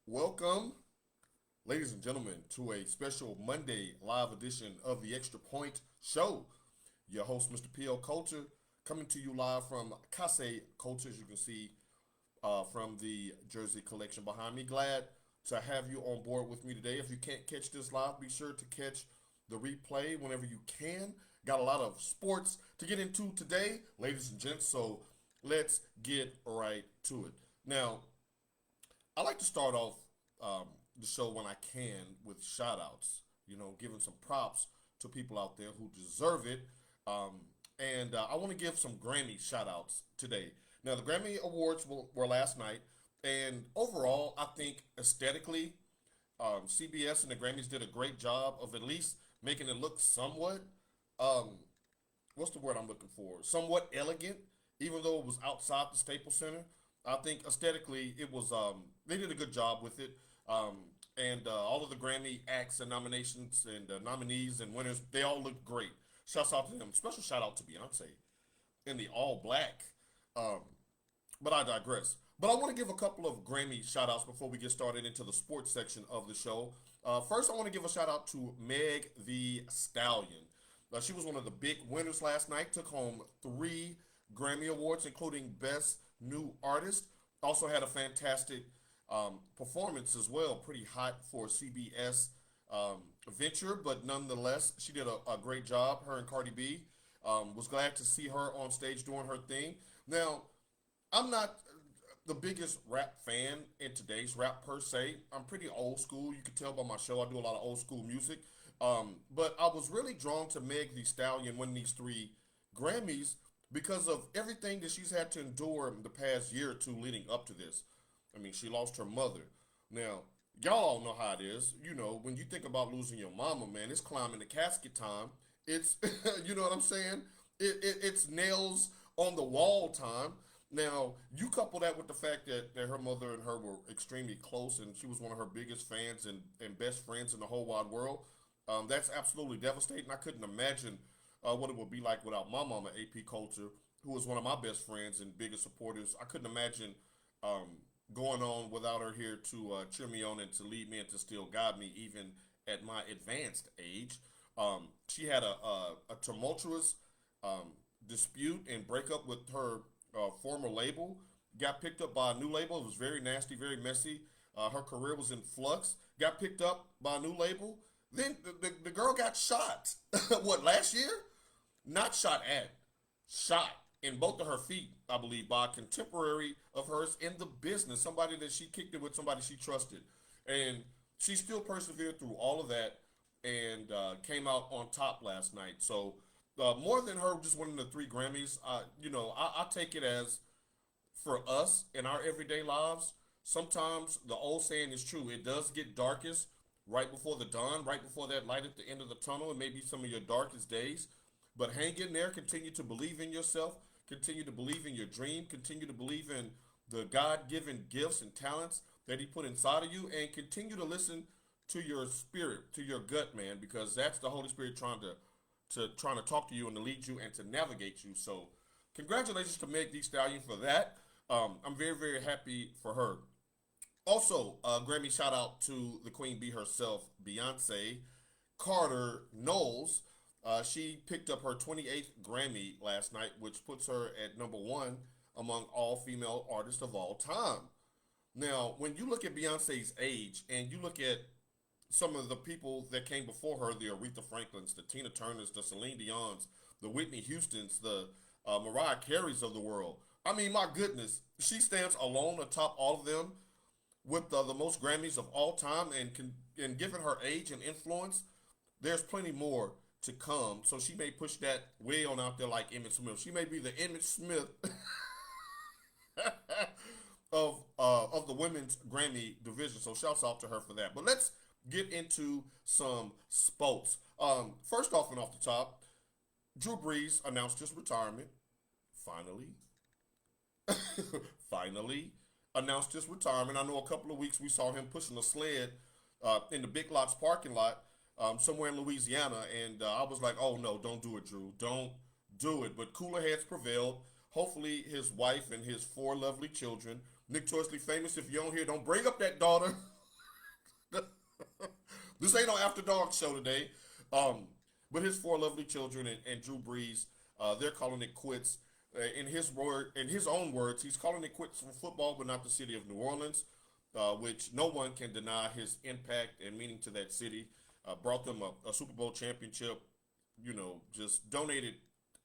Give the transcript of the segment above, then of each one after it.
welcome, ladies and gentlemen, to a special Monday live edition of the Extra Point Show. Your host, Mr. P.O. Colter, coming to you live from Case Colter, as you can see from the jersey collection behind me. Glad to have you on board with me today. If you can't catch this live, be sure to catch the replay whenever you can. Got a lot of sports to get into today, ladies and gents, so let's get right to it. Now, I like to start off the show when I can with shout outs, giving some props to people out there who deserve it. And I want to give some Grammy shout outs today. Now, the Grammy Awards were last night, and overall, I think aesthetically, CBS and the Grammys did a great job of at least making it look somewhat, um, what's the word I'm looking for? Somewhat elegant, even though it was outside the Staples Center. I think aesthetically it was they did a good job with it, and all of the Grammy acts and nominations and nominees and winners they all looked great. Shouts out to them. Special shout out to Beyonce in the all black. Um, but I digress. But I want to give a couple of Grammy shout outs before we get started into the sports section of the show. First, I want to give a shout out to Meg the Stallion. She was one of the big winners last night, took home three Grammy Awards, including Best New Artist. Also had a fantastic performance as well, pretty hot for CBS venture, but nonetheless, she did a great job, her and Cardi B. Was glad to see her on stage doing her thing. Now, I'm not the biggest rap fan in today's rap per se. I'm pretty old school. You can tell by my show, I do a lot of old school music. But I was really drawn to Meg Thee Stallion winning these three Grammys because of everything that she's had to endure in the past year or two leading up to this. I mean, she lost her mother. Now, y'all all know how it is. When you think about losing your mama, man, it's climbing the casket time. It's, you know what I'm saying? It's nails on the wall time. Now, you couple that with the fact that her mother and her were extremely close and she was one of her biggest fans and best friends in the whole wide world. That's absolutely devastating. I couldn't imagine what it would be like without my mama, AP Colter, who was one of my best friends and biggest supporters. I couldn't imagine going on without her here to cheer me on and to lead me and to still guide me, even at my advanced age. She had a tumultuous dispute and breakup with her former label. Got picked up by a new label. It was very nasty, very messy. Her career was in flux. Got picked up by a new label. Then the girl got shot. What, last year? Not shot at, shot in both of her feet, I believe, by a contemporary of hers in the business, somebody that she kicked it with, somebody she trusted. And she still persevered through all of that and came out on top last night. So, more than her just winning the three Grammys, I take it as for us in our everyday lives, sometimes the old saying is true. It does get darkest right before the dawn, right before that light at the end of the tunnel, and maybe some of your darkest days. But hang in there, continue to believe in yourself, continue to believe in your dream, continue to believe in the God-given gifts and talents that He put inside of you, and continue to listen to your spirit, to your gut, man, because that's the Holy Spirit trying to talk to you and to lead you and to navigate you. So, congratulations to Meg Thee Stallion for that. I'm very, very happy for her. Also, Grammy shout out to the Queen Bee herself, Beyonce Carter Knowles. She picked up her 28th Grammy last night, which puts her at number one among all female artists of all time. Now, when you look at Beyonce's age and you look at some of the people that came before her, the Aretha Franklins, the Tina Turners, the Celine Dion's, the Whitney Houstons, the Mariah Careys of the world. I mean, my goodness, she stands alone atop all of them with the most Grammys of all time, and given her age and influence, there's plenty more to come. So she may push that way on out there like Emmett Smith. She may be the Emmett Smith of the women's Grammy division. So shouts out to her for that. But let's get into some sports. First off and off the top, Drew Brees announced his retirement. Finally. Finally announced his retirement. I know a couple of weeks we saw him pushing a sled in the Big Lots parking lot somewhere in Louisiana, and I was like, oh no, don't do it, Drew. Don't do it. But cooler heads prevailed. Hopefully his wife and his four lovely children Notoriously famous. If you don't hear, don't bring up that daughter. This ain't no after dark show today. Um, but his four lovely children and Drew Brees, they're calling it quits. In his own words, he's calling it quits for football, but not the city of New Orleans, which no one can deny his impact and meaning to that city. Brought them a Super Bowl championship. Just donated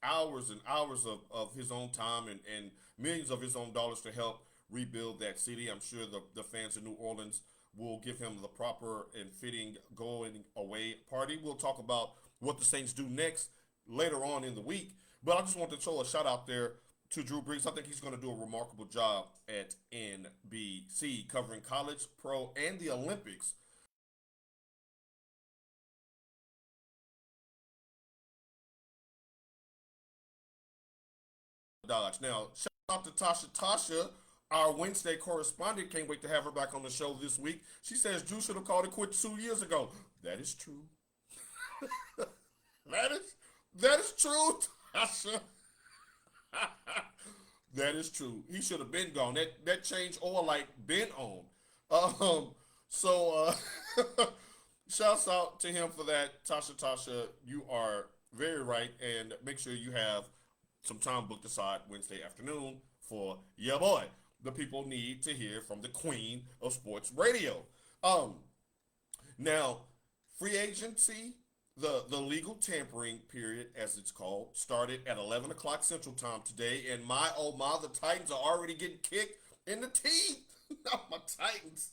hours and hours of his own time and millions of his own dollars to help rebuild that city. I'm sure the fans in New Orleans will give him the proper and fitting going away party. We'll talk about what the Saints do next later on in the week. But I just want to throw a shout out there to Drew Brees. I think he's going to do a remarkable job at NBC covering college, pro, and the Olympics. Dodge. Now, shout out to Tasha. Tasha, our Wednesday correspondent, can't wait to have her back on the show this week. She says Drew should have called it quits 2 years ago. That is true. That is true, Tasha. That is true. He should have been gone. That change oil light been on. So shouts out to him for that. Tasha, you are very right. And make sure you have some time booked aside Wednesday afternoon for your boy. The people need to hear from the queen of sports radio. Um, Now, free agency, the legal tampering period, as it's called, started at 11 o'clock Central Time today. And my, oh my, the Titans are already getting kicked in the teeth. Not my Titans.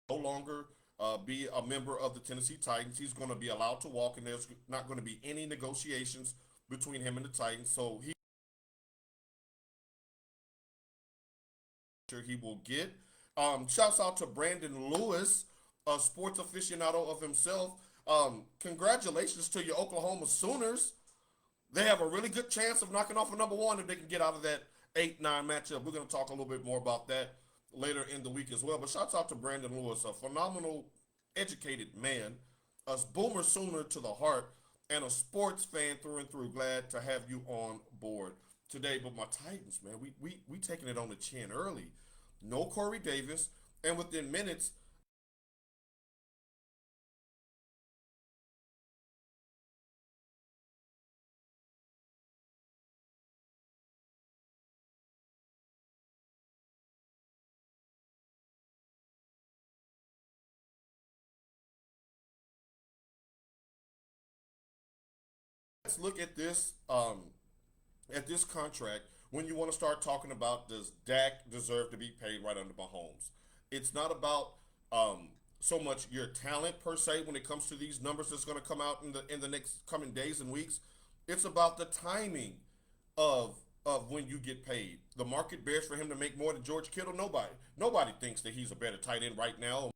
No longer be a member of the Tennessee Titans. He's going to be allowed to walk, and there's not going to be any negotiations between him and the Titans. So he will get. Shouts out to Brandon Lewis, a sports aficionado of himself. Congratulations to your Oklahoma Sooners. They have a really good chance of knocking off a number one if they can get out of that 8-9 matchup. We're going to talk a little bit more about that later in the week as well. But shouts out to Brandon Lewis, a phenomenal, educated man, a boomer Sooner to the heart, and a sports fan through and through. Glad to have you on board today. But my Titans, man, we taking it on the chin early. No Corey Davis, and within minutes, let's look at this contract. When you want to start talking about, does Dak deserve to be paid right under Mahomes? It's not about so much your talent per se when it comes to these numbers that's going to come out in the next coming days and weeks. It's about the timing of when you get paid. The market bears for him to make more than George Kittle. Nobody thinks that he's a better tight end right now.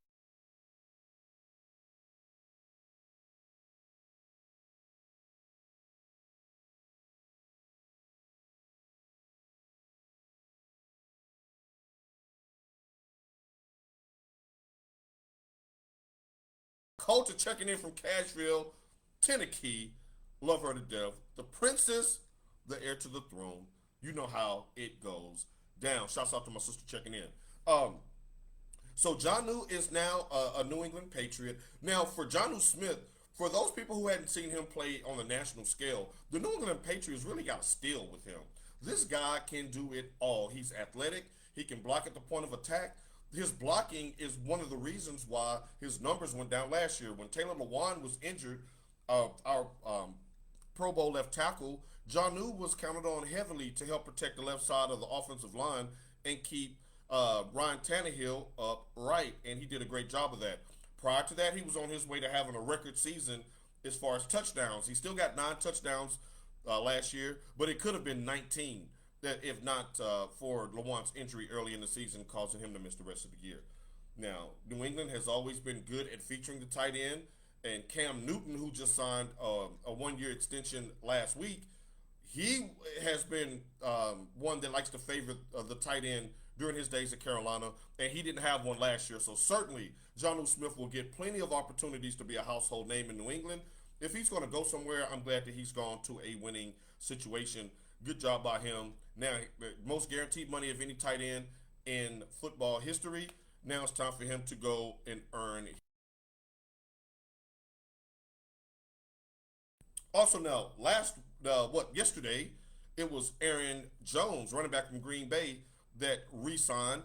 Colter checking in from Cashville, Tennessee. Love her to death. The princess, the heir to the throne. You know how it goes down. Shouts out to my sister checking in. Um, so Jonnu is now a New England Patriot. Now for Jonnu Smith, for those people who hadn't seen him play on the national scale, the New England Patriots really got a steal with him. This guy can do it all. He's athletic. He can block at the point of attack. His blocking is one of the reasons why his numbers went down last year. When Taylor Lewan was injured, our Pro Bowl left tackle, Jonnu was counted on heavily to help protect the left side of the offensive line and keep Ryan Tannehill upright, and he did a great job of that. Prior to that, he was on his way to having a record season as far as touchdowns. He still got 9 touchdowns last year, but it could have been 19 that if not for Lewan's injury early in the season, causing him to miss the rest of the year. Now, New England has always been good at featuring the tight end, and Cam Newton, who just signed a one-year extension last week, he has been one that likes to favor the tight end during his days at Carolina, and he didn't have one last year. So certainly, Jonnu Smith will get plenty of opportunities to be a household name in New England. if he's going to go somewhere, I'm glad that he's gone to a winning situation. Good job by him. Now, most guaranteed money of any tight end in football history. Now it's time for him to go and earn. Also, now yesterday, it was Aaron Jones, running back from Green Bay, that re-signed.